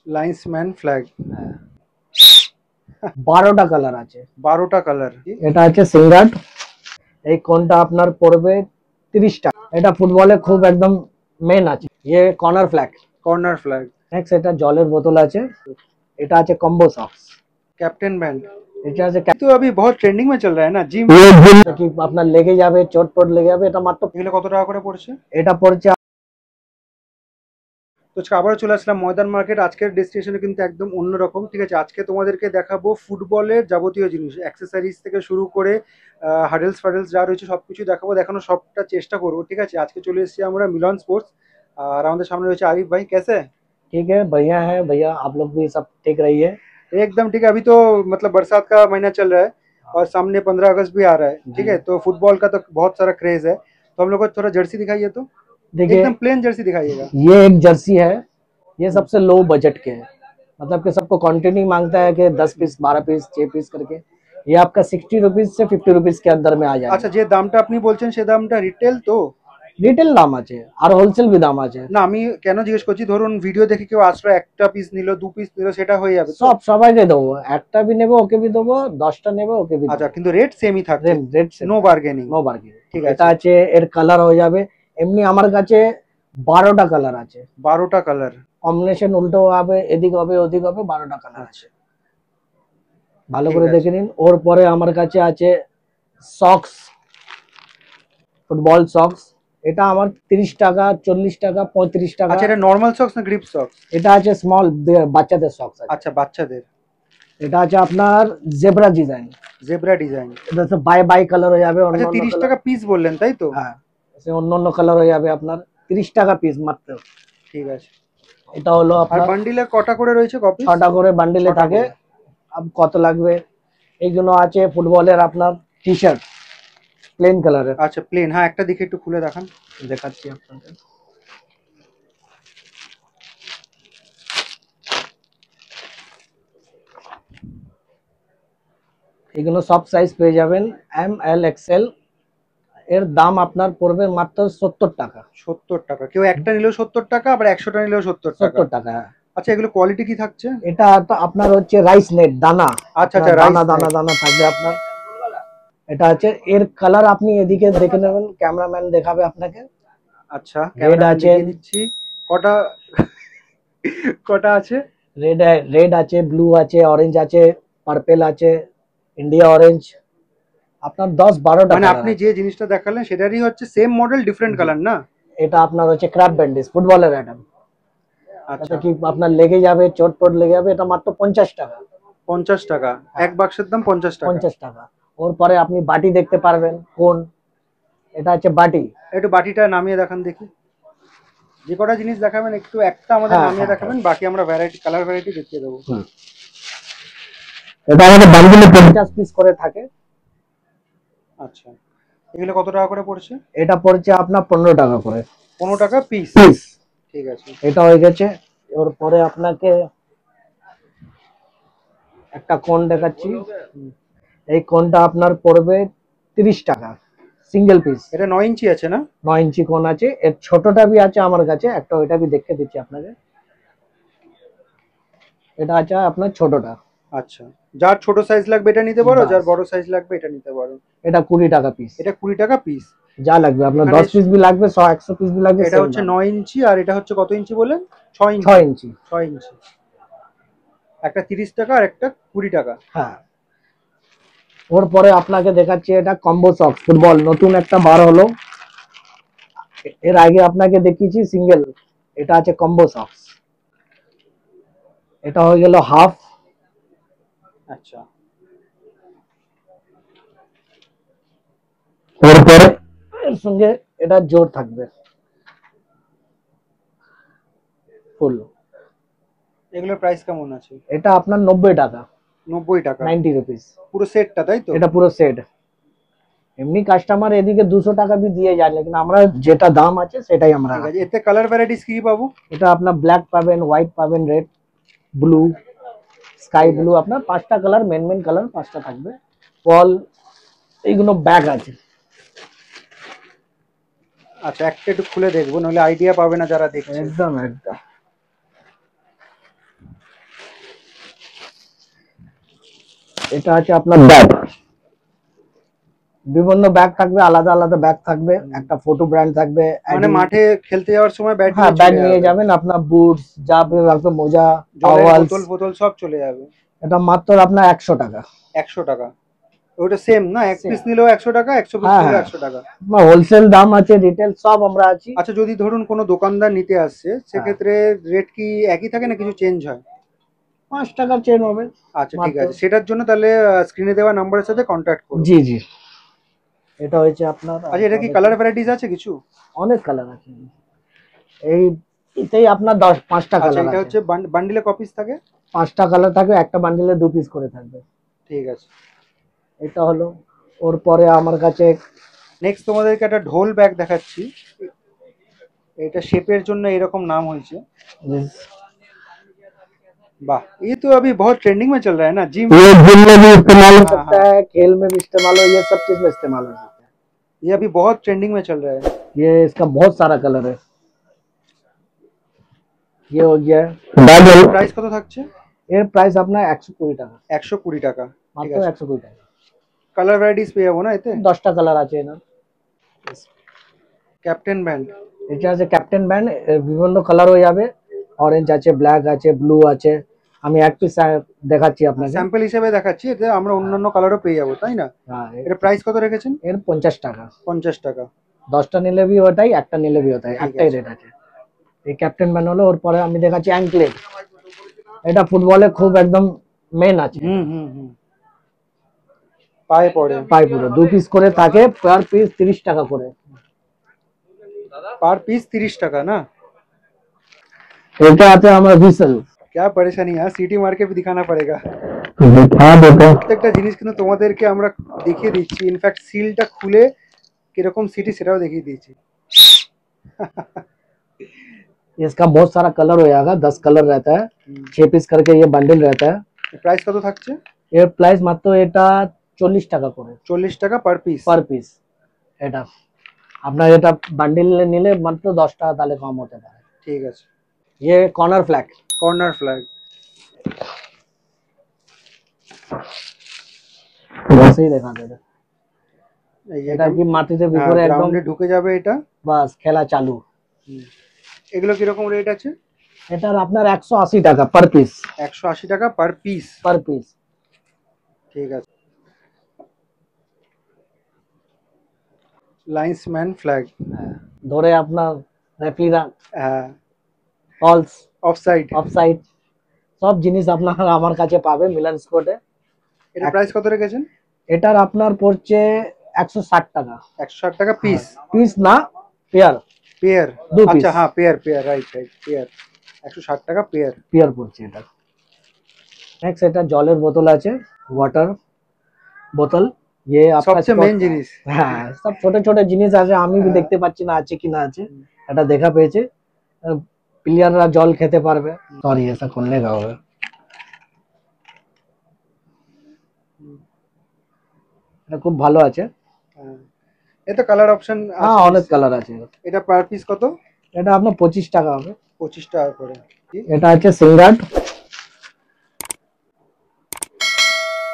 Linesman flag. 12টা colour আছে। 12টা colour. এটা আছে সিঙ্গার। এই কোনটা আপনার পড়বে 30 টাকা। এটা ফুটবলে খুব একদম মেন আছে। ये corner flag. Corner flag. Next এটা জলের বোতল আছে। এটা আছে কম্বো সক্স। Captain band. এটা আছে तो अभी बहुत ट्रेंडिंग में चल रहा है ना जिम। কি আপনার লেগে যাবে, চোট লেগে যাবে, এটা মাত্র এগুলো কত টাকা করে পড়ছে? এটা পড়ছে। তো আজকে আবারও চলে আসলাম ময়দান মার্কেট। আজকের ডেস্টিনেশনে কিন্তু একদম অন্যরকম। ঠিক আছে, আজকে তোমাদেরকে দেখাবো ফুটবলের যাবতীয় জিনিস, অ্যাক্সেসরিজ থেকে শুরু করে হাডেলস ফাডেলস যা রয়েছে সব কিছু দেখাবো, দেখানোর সবটা চেষ্টা করবো। ঠিক আছে, আজকে চলে এসেছি আমরা মিলন স্পোর্টস। আর আমাদের সামনে রয়েছে আরিফ ভাই। कैसे? ठीक है, बढ़िया है भैया, आप लोग भी सब ठीक रहिए। एकदम ठीक है। अभी तो मतलब बरसात का महीना चल रहा है और सामने 15 अगस्त भी आ रहा है। ठीक है, तो फुटबॉल का तो बहुत सारा क्रेज है। तो हम लोग को थोड़ा जर्सी दिखाइए। तो देखिए, एकदम प्लेन जर्सी दिखाइएगा। ये एक जर्सी है। ये सबसे लो बजट के है, मतलब कि सबको क्वांटिटी मांगता है कि 10 पीस 12 पीस 6 पीस करके। ये आपका 60 रुपीज से 50 रुपीज के अंदर में आ जाएगा। আচ্ছা, যে দামটা আপনি বলছেন সে দামটা রিটেল তো? রিটেল দাম আছে আর হোলসেল বি দাম আছে। না, আমি কেন জিজ্ঞেস করছি, ধরুন ভিডিও দেখে কেউ আসলো, একটা পিস নিল, 2 পিস নিল, সেটা হয়ে যাবে তো? সব সবাইকে দেবো, একটা বি নেবে ওকে বি দেবো, 10টা নেবে ওকে বি আচ্ছা, দেবো। কিন্তু রেট সেমই থাকছে? Rate no bargaining? No bargaining. ঠিক এটা আছে। আছে, এর কালার হয়ে যাবে। এমনি আমার কাছে 12টা কালার আছে। 12টা কালার কম্বিনেশন উল্টো হবে, এদিক হবে ওদিক হবে, 12টা কালার আছে। ভালো ঠিক করে আছে। দেখে নিন। ওর পরে আমার কাছে আছে সক্স, ফুটবল সক্স। এটা আমার 30 টাকা, 40 টাকা, 35 টাকা। আচ্ছা, এটা নরমাল সক্স না গ্রিপ সক্স? এটা আছে স্মল বাচ্চাদের সক্স আছে। আচ্ছা, বাচ্চাদের। এটা আছে আপনার জেব্রা ডিজাইন। Zebra design. এটা তো বাই বাই কালার হয়ে যাবে, অন্য আচ্ছা, অন্য 30 কালার। টাকা পিস বললেন তাই তো? হ্যাঁ, অন্য অন্য কালার হয়ে যাবে আপনার 30 টাকা পিস মাত্র। ঠিক আছে। এটা হলো আর আপনার বান্ডিলে কটা করে রয়েছে? কপি? 6টা করে বান্ডিলে থাকে। আপ কত লাগবে? এইগুলো আছে ফুটবলের আপনার টি শার্ট, প্লেন কালারের। আচ্ছা, প্লেন। হ্যাঁ, একটা দিকে একটু খুলে দেখান। দেখাচ্ছি আপনাদের। এগুলো সব সাইজ পেয়ে যাবেন, এম এল এক্সেল। এর দাম আপনার পড়বে মাত্র 70 টাকা। 70 টাকা? কেউ একটা নিলেও 70 টাকা, আবার 100টা নিলেও 70 টাকা? 70 টাকা। আচ্ছা, এগুলো কোয়ালিটি কি থাকছে? এটা তো আপনার হচ্ছে রাইস নেট দানা। আচ্ছা আচ্ছা, দানা রাইস দানা দানা থাকবে আপনার। এটা আছে, এর কালার আপনি এদিকে দেখে নেবেন, ক্যামেরাম্যান দেখাবে আপনাকে। আচ্ছা, রেড ক্যামেরা আছে, দেখিয়ে দিচ্ছি। কটা কটা আছে? রেড আছে, ব্লু আছে, অরেঞ্জ আছে, পার্পেল আছে, ইন্ডিয়া অরেঞ্জ। আপনার 10-12টা মানে কালার আপনি আছে। যে জিনিসটা দেখালেন সেটারই হচ্ছে সেম মডেল, ডিফারেন্ট কালার না? এটা আপনার হচ্ছে ক্র্যাপ ব্যান্ডেজ, ফুটবলের আইটেম। আচ্ছা, কি আপনার লেগে যাবে, চোট লেগে যাবে, এটা মাত্র 50 টাকা। 50 টাকা? এক বাক্সের দাম 50 টাকা? 50 টাকা। ওর পরে আপনি বাটি দেখতে পারবেন কোন। এটা হচ্ছে বাটি। একটু বাটিটা নামিয়ে দেখান দেখি। যে কটা জিনিস দেখাবেন একটু একটা আমাদের নামিয়ে দেখাবেন, বাকি আমরা ভ্যারাইটি, কালার ভ্যারাইটি দেখিয়ে দেবো। এটা আমাদের বান্ডিলে 50 পিস করে থাকে। আচ্ছা, এগুলো কত টাকা করে পড়ছে? এটা পড়ছে আপনার 15 টাকা করে। 15 টাকা পিস? ঠিক আছে। এটা হয়ে গেছে। ওর পরে আপনাকে একটা কোন দেখাচ্ছি। এই কোনটা আপনার পড়বে 30 টাকা, সিঙ্গেল পিস। এটা 9 ইঞ্চি আছে না? 9 ইঞ্চি কোন আছে। এর ছোটটা বি আছে আমার কাছে একটা, ওইটা বি দেখে দিচ্ছি আপনাকে। এটা আছে আপনার ছোটটা। আচ্ছা, যার ছোট সাইজ লাগবে এটা নিতে পারো, যার বড় সাইজ লাগবে এটা নিতে পারো। এটা 20 টাকা পিস। এটা 20 টাকা পিস? যা লাগবে আপনার, 10 পিস বি লাগবে, 100 পিস বি লাগবে। এটা হচ্ছে 9 ইঞ্চি আর এটা হচ্ছে কত ইঞ্চি বলেন? 6 ইঞ্চি। 6 ইঞ্চি। 6 ইঞ্চি। একটা 30 টাকা আর একটা 20 টাকা। হ্যাঁ। ওর পরে আপনাকে দেখাচ্ছি এটা কম্বো সক্স, ফুটবল নতুন একটা বার হলো। এর আগে আপনাকে দেখিয়েছি সিঙ্গেল, এটা আছে কম্বো সক্স। এটা হয়ে গেল হাফ। আচ্ছা, ওর পরে এর সঙ্গে এটা জোর থাকবে ফুল। এগুলোর প্রাইস কেমন আছে? এটা আপনার 90 টাকা। 90 টাকা? 90 রুপিস পুরো সেটটা তাই তো? এটা পুরো সেট। এমনি কাস্টমার এদিকে 200 টাকা বি দিয়ে যায়, लेकिन আমরা যেটা দাম আছে সেটাই আমরা ঠিক আছে। রাখি। এতে কালার ভ্যারাইটিস কি পাবো? এটা আপনার ব্ল্যাক পাবেন, হোয়াইট পাবেন, রেড, ব্লু, স্কাই ব্লু। আপনার 5টা কালার, মেন কালার 5টা থাকবে। বল এইগুলো ব্যাগ আছে। আচ্ছা, একটা একটু খুলে দেখবো, নাহলে আইডিয়া পাবে না যারা দেখছে। একদম একদম। এটা আছে আপনার ব্যাগ, বিভিন্ন ব্যাগ থাকবে, আলাদা আলাদা ব্যাগ থাকবে, একটা ফটো ব্র্যান্ড থাকবে, মানে মাঠে খেলতে যাওয়ার সময় ব্যাগ হ্যাঁ নিয়ে ব্যাগ চলে নিয়ে যাবে, যাবেন, আপনার বুটস যা লাগবে, মোজা, জলের টাওয়ালস। বোতল ফোতল সব চলে যাবে। এটা মাত্র আপনার 100 টাকা। 100 টাকা? ওটা সেম না, এক পিস Same। নিলেও 100 টাকা, 100 পিস হ্যাঁ নিলেও হ্যাঁ, 100 টাকা? হোলসেল দাম আছে, রিটেল সব আমরা আছি। আচ্ছা, যদি ধরুন কোনো দোকানদার নিতে আসছে হ্যাঁ, সেক্ষেত্রে রেট কি একই থাকে না কিছু চেঞ্জ হয়? 5 টাকার চেন হবে আচ্ছা ঠিক মাত্র। আছে, সেটার জন্য তাহলে স্ক্রিনে দেওয়া নাম্বারের সাথে কন্ট্যাক্ট করুন। জি জি, এটা হয়েছে আপনার। আচ্ছা, এটা কি কালার ভ্যারাইটিস আছে কিছু? অনেক কালার আছে, এই এতেই আপনার 5টা আচ্ছা, কালার এটা আছে। হচ্ছে বান্ডিলে কপিস থাকে? 5টা কালার থাকবে, একটা বান্ডিলে 2 পিস করে থাকবে। ঠিক আছে। এটা হলো, ওর পরে আমার কাছে নেক্সট তোমাদেরকে একটা ঢোল ব্যাগ দেখাচ্ছি। এটা শেপের জন্য এরকম नाम হয়েছে। वाह, ये तो अभी बहुत ट्रेंडिंग में चल रहा है ना, जिम। ये जिम में भी इस्तेमाल हो हाँ सकता हाँ, है, खेल में भी इस्तेमाल हो, ये सब चीज में इस्तेमाल हो सकता है। ये अभी बहुत ट्रेंडिंग में चल रहा है। ये इसका बहुत सारा कलर है। ये हो गया बैग। প্রাইস কত থাকছে? এর প্রাইস আপনার 120 টাকা, 120 টাকা? ঠিক মাত্র আছে। 120 টাকা। কালার ভ্যারাইটিস পেয়ে যাবো না এতে? 10টা কালার আছে এনার। Captain band. এটা আছে ক্যাপ্টেন ব্যান্ড, বিভিন্ন কালার হয়ে যাবে, অরেঞ্জ আছে, ব্ল্যাক আছে, ব্লু আছে। আমি এক পিস দেখাচ্ছি আপনাকে। স্যাম্পল হিসেবে দেখাচ্ছি, এতে আমরা অন্যান্য কালারও পেয়ে যাবো, তাই না? হ্যাঁ, এটা প্রাইস কত রেখেছেন? এর 50 টাকা। 50 টাকা? 10টা নিলে भी ওটাই, একটা নিলে भी ওটাই, ঠিক একটাই আছে। রেট আছে। এই ক্যাপ্টেন ব্যান্ড হলো। ওর পরে আমি দেখাচ্ছি অ্যাঙ্কলেট। এটা ফুটবলে খুব একদম মেন আছে। হুম হুম হুম, পায়ে পড়ে। পায়ে পুরো 2 পিস করে থাকে, পার পিস 30 টাকা করে। পার পিস 30 টাকা না? এটা আছে আমার ভিসেল। क्या परेशानी है, সিটি মার্কে भी दिखाना पड़ेगा। হ্যাঁ দেখো, প্রত্যেকটা জিনিস কিন্তু তোমাদেরকে আমরা দেখিয়ে দিচ্ছি, ইনফ্যাক্ট সিলটা খুলে কিরকম সিটি সেটাও দেখিয়ে দিয়েছি। इसका बहुत सारा कलर हो जाएगा, 10 कलर रहता है, 6 পিস करके ये बंडल रहता है। প্রাইস কত থাকছে? এর প্রাইস মাত্র এটা 40 টাকা করে 40 টাকা পার পিস? Per piece. এটা আপনার এটা বান্ডিল নিলে মাত্র 10 টাকা তাহলে কম হতে পারে। ঠিক আছে। ये कॉर्नर फ्लैग। Corner flag. वैसे ही দেখা যাবে, এই যে এটা কি মাটিতে ভিতরে একদম গ্রাউন্ডে ঢুকে যাবে এটা। বাস খেলা চালু। হুম। এগুলো কিরকম রেট আছে? এটার আপনার 180 টাকা পার পিস। 180 টাকা পার পিস? Per piece. ঠিক আছে। Linesman flag. ধরে আপনার রেফারিরা হ্যাঁ, ফলস, অফসাইড। অফসাইড, সব জিনিস আপনার আমার কাছে পাবে মিলান স্পোর্টে। এটা প্রাইস কত রেখেছেন? এটার আপনার পড়ছে 160 টাকা। 160 টাকা পিস? পিস না, পেয়ার। পেয়ার? 2 পিস আচ্ছা হ্যাঁ, pair pair, right right, pair. 160 টাকা পেয়ার। পেয়ার পড়ছে এটা। নেক্সট এটা জলের বোতল আছে, ওয়াটার বোতল। ये आपका সবচেয়ে মেন জিনিস। হ্যাঁ, সব ছোট ছোট জিনিস আছে, আমি भी দেখতে পাচ্ছি না আছে কি না আছে। এটা দেখা পেয়েছে, প্লেয়াররা জল খেতে পারবে। সরি, ऐसा खोलने का होगा। এটা খুব ভালো আছে। হ্যাঁ, এতে কালার অপশন হ্যাঁ, অনেক কালার আছে। এটা পার পিস কত? এটা আপনার 25 টাকা হবে। 25 টাকা করে। এটা আছে সিঙ্গার্ড।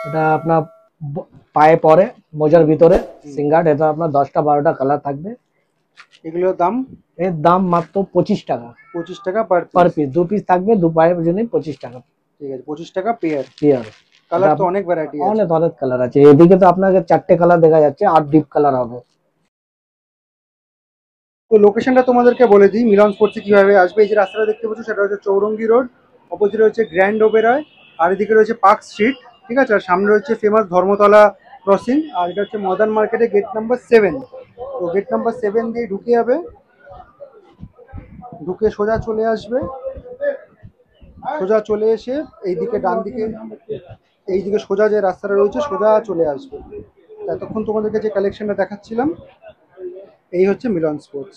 এটা আপনার পায়ে পরে, মোজার ভিতরে সিঙ্গার্ড। এটা আপনার 10টা 12টা কালার থাকবে। এগুলোর দাম? এর দাম মাত্র 25 টাকা 25 টাকা পার পার পিস? পিস। 2 পিস থাকবে, 2 পায়ের জন্য 25 টাকা ঠিক আছে, 25 টাকা পেয়ার। পেয়ার। কালার তো অনেক ভ্যারাইটি আছে। অনেক অনেক কালার আছে। এদিকে তো আপনাকে 4টে কালার দেখা যাচ্ছে, আর ডিপ কালার হবে। তো লোকেশনটা তোমাদেরকে বলে দিই, মিলন স্পোর্টসে কিভাবে আসবে। এই যে রাস্তাটা দেখতে পাচ্ছ সেটা হচ্ছে চৌরঙ্গি রোড, অপোজিটে হচ্ছে গ্র্যান্ড ওবেরয়, আর এদিকে রয়েছে পার্ক স্ট্রিট, ঠিক আছে। আর সামনে রয়েছে ফেমাস ধর্মতলা ক্রসিং, আর এটা হচ্ছে মডার্ন মার্কেটে গেট নাম্বার 7। তো গেট নাম্বার 7 দিয়ে ঢুকে যাবে, ঢুকে সোজা চলে আসবে, সোজা চলে এসে এইদিকে ডান দিকে, এইদিকে সোজা যে রাস্তাটা রয়েছে সোজা চলে আসবে। এতক্ষণ তোমাদেরকে যে কালেকশনটা দেখাচ্ছিলাম, এই হচ্ছে মিলন স্পোর্টস।